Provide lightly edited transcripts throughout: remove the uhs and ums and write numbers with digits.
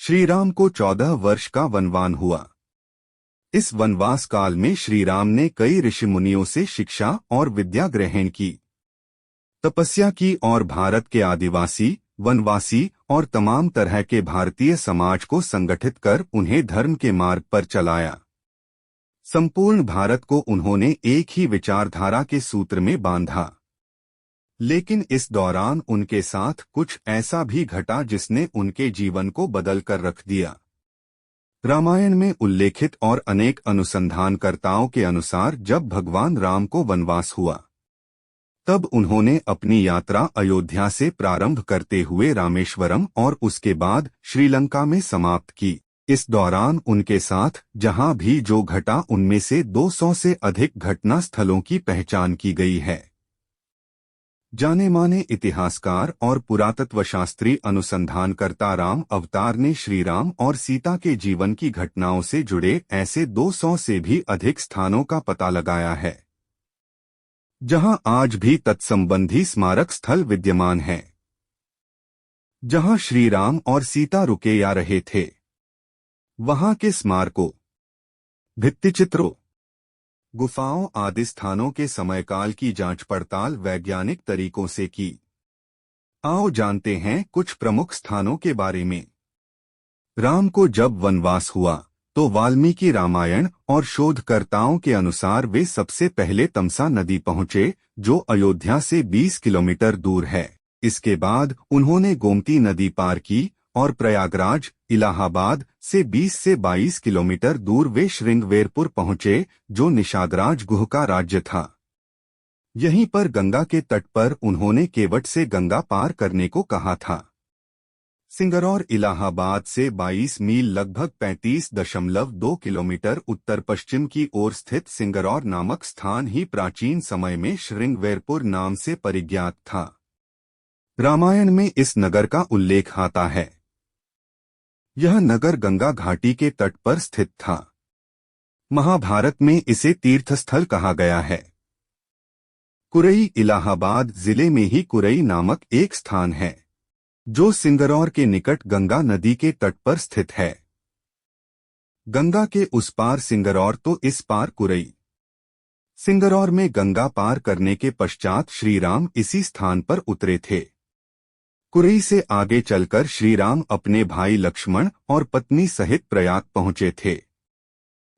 श्री राम को 14 वर्ष का वनवास हुआ। इस वनवास काल में श्री राम ने कई ऋषि मुनियों से शिक्षा और विद्या ग्रहण की, तपस्या की और भारत के आदिवासी, वनवासी और तमाम तरह के भारतीय समाज को संगठित कर उन्हें धर्म के मार्ग पर चलाया। संपूर्ण भारत को उन्होंने एक ही विचारधारा के सूत्र में बांधा। लेकिन इस दौरान उनके साथ कुछ ऐसा भी घटा जिसने उनके जीवन को बदल कर रख दिया। रामायण में उल्लेखित और अनेक अनुसंधानकर्ताओं के अनुसार जब भगवान राम को वनवास हुआ, तब उन्होंने अपनी यात्रा अयोध्या से प्रारंभ करते हुए रामेश्वरम और उसके बाद श्रीलंका में समाप्त की। इस दौरान उनके साथ जहां भी जो घटा उनमें से 200 से अधिक घटना स्थलों की पहचान की गई है। जाने माने इतिहासकार और पुरातत्वशास्त्री अनुसंधानकर्ता राम अवतार ने श्री राम और सीता के जीवन की घटनाओं से जुड़े ऐसे 200 से भी अधिक स्थानों का पता लगाया है, जहां आज भी तत्संबंधी स्मारक स्थल विद्यमान हैं। जहां श्री राम और सीता रुके या रहे थे, वहां के स्मारकों, भित्तिचित्रों, गुफाओं आदि स्थानों के समयकाल की जांच पड़ताल वैज्ञानिक तरीकों से की। आओ जानते हैं कुछ प्रमुख स्थानों के बारे में। राम को जब वनवास हुआ तो वाल्मीकि रामायण और शोधकर्ताओं के अनुसार वे सबसे पहले तमसा नदी पहुंचे, जो अयोध्या से 20 किलोमीटर दूर है। इसके बाद उन्होंने गोमती नदी पार की और प्रयागराज, इलाहाबाद से 20 से 22 किलोमीटर दूर वे श्रृंगवेरपुर पहुंचे, जो निषादराज गुह का राज्य था। यहीं पर गंगा के तट पर उन्होंने केवट से गंगा पार करने को कहा था। सिंगरौर इलाहाबाद से 22 मील लगभग 35.2 किलोमीटर उत्तर पश्चिम की ओर स्थित सिंगरौर नामक स्थान ही प्राचीन समय में श्रृंगवेरपुर नाम से परिज्ञात था। रामायण में इस नगर का उल्लेख आता है। यह नगर गंगा घाटी के तट पर स्थित था। महाभारत में इसे तीर्थस्थल कहा गया है। कुरई इलाहाबाद जिले में ही कुरई नामक एक स्थान है, जो सिंगरौर के निकट गंगा नदी के तट पर स्थित है। गंगा के उस पार सिंगरौर तो इस पार कुरई। सिंगरौर में गंगा पार करने के पश्चात श्री राम इसी स्थान पर उतरे थे। कुरई से आगे चलकर श्री राम अपने भाई लक्ष्मण और पत्नी सहित प्रयाग पहुंचे थे।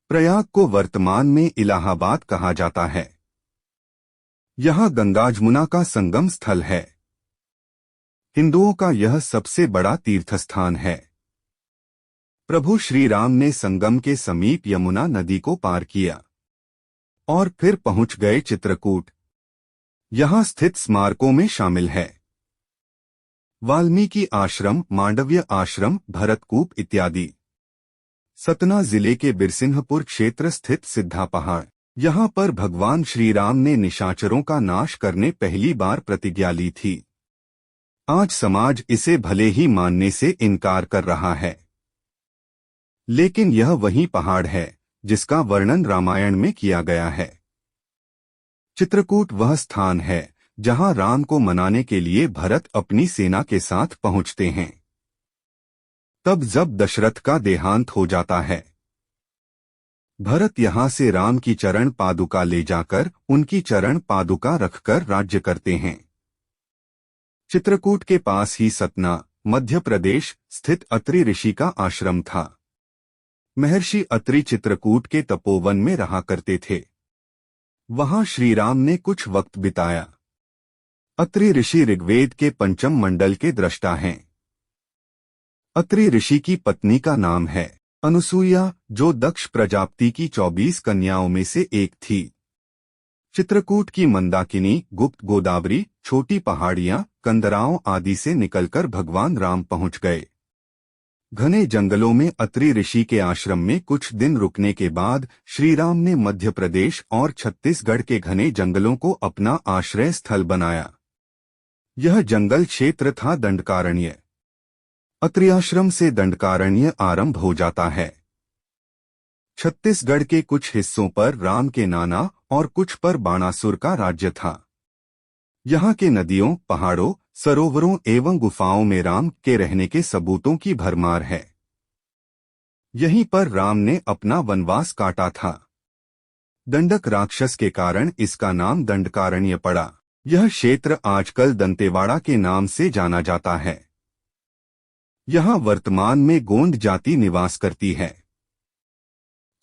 प्रयाग को वर्तमान में इलाहाबाद कहा जाता है। यहां गंगा जमुना का संगम स्थल है। हिंदुओं का यह सबसे बड़ा तीर्थस्थान है। प्रभु श्री राम ने संगम के समीप यमुना नदी को पार किया और फिर पहुंच गए चित्रकूट। यहां स्थित स्मारकों में शामिल है वाल्मीकि आश्रम, मांडव्य आश्रम, भरतकूप इत्यादि। सतना जिले के बिरसिंहपुर क्षेत्र स्थित सिद्धा पहाड़, यहां पर भगवान श्री राम ने निशाचरों का नाश करने पहली बार प्रतिज्ञा ली थी। आज समाज इसे भले ही मानने से इनकार कर रहा है, लेकिन यह वही पहाड़ है जिसका वर्णन रामायण में किया गया है। चित्रकूट वह स्थान है जहां राम को मनाने के लिए भरत अपनी सेना के साथ पहुंचते हैं। तब जब दशरथ का देहांत हो जाता है, भरत यहां से राम की चरण पादुका ले जाकर उनकी चरण पादुका रखकर राज्य करते हैं। चित्रकूट के पास ही सतना, मध्य प्रदेश स्थित अत्रि ऋषि का आश्रम था। महर्षि अत्रि चित्रकूट के तपोवन में रहा करते थे। वहां श्री राम ने कुछ वक्त बिताया। अत्रि ऋषि ऋग्वेद के पंचम मंडल के दृष्टा हैं। अत्रि ऋषि की पत्नी का नाम है अनुसूया, जो दक्ष प्रजापति की 24 कन्याओं में से एक थी। चित्रकूट की मंदाकिनी, गुप्त गोदावरी, छोटी पहाड़ियां, कंदराओं आदि से निकलकर भगवान राम पहुंच गए। घने जंगलों में अत्रि ऋषि के आश्रम में कुछ दिन रुकने के बाद श्री राम ने मध्य प्रदेश और छत्तीसगढ़ के घने जंगलों को अपना आश्रय स्थल बनाया। यह जंगल क्षेत्र था दंडकारण्य। अत्रि आश्रम से दंडकारण्य आरंभ हो जाता है। छत्तीसगढ़ के कुछ हिस्सों पर राम के नाना और कुछ पर बाणासुर का राज्य था। यहाँ के नदियों, पहाड़ों, सरोवरों एवं गुफाओं में राम के रहने के सबूतों की भरमार है। यहीं पर राम ने अपना वनवास काटा था। दंडक राक्षस के कारण इसका नाम दंडकारण्य पड़ा। यह क्षेत्र आजकल दंतेवाड़ा के नाम से जाना जाता है। यहाँ वर्तमान में गोंड जाति निवास करती है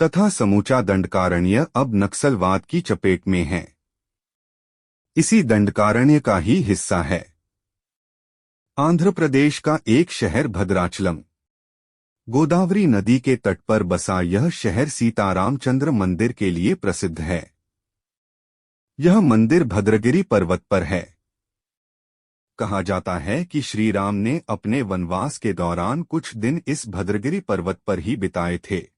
तथा समूचा दंडकारण्य अब नक्सलवाद की चपेट में है। इसी दंडकारण्य का ही हिस्सा है आंध्र प्रदेश का एक शहर भद्राचलम। गोदावरी नदी के तट पर बसा यह शहर सीतारामचंद्र मंदिर के लिए प्रसिद्ध है। यह मंदिर भद्रगिरि पर्वत पर है। कहा जाता है कि श्री राम ने अपने वनवास के दौरान कुछ दिन इस भद्रगिरि पर्वत पर ही बिताए थे।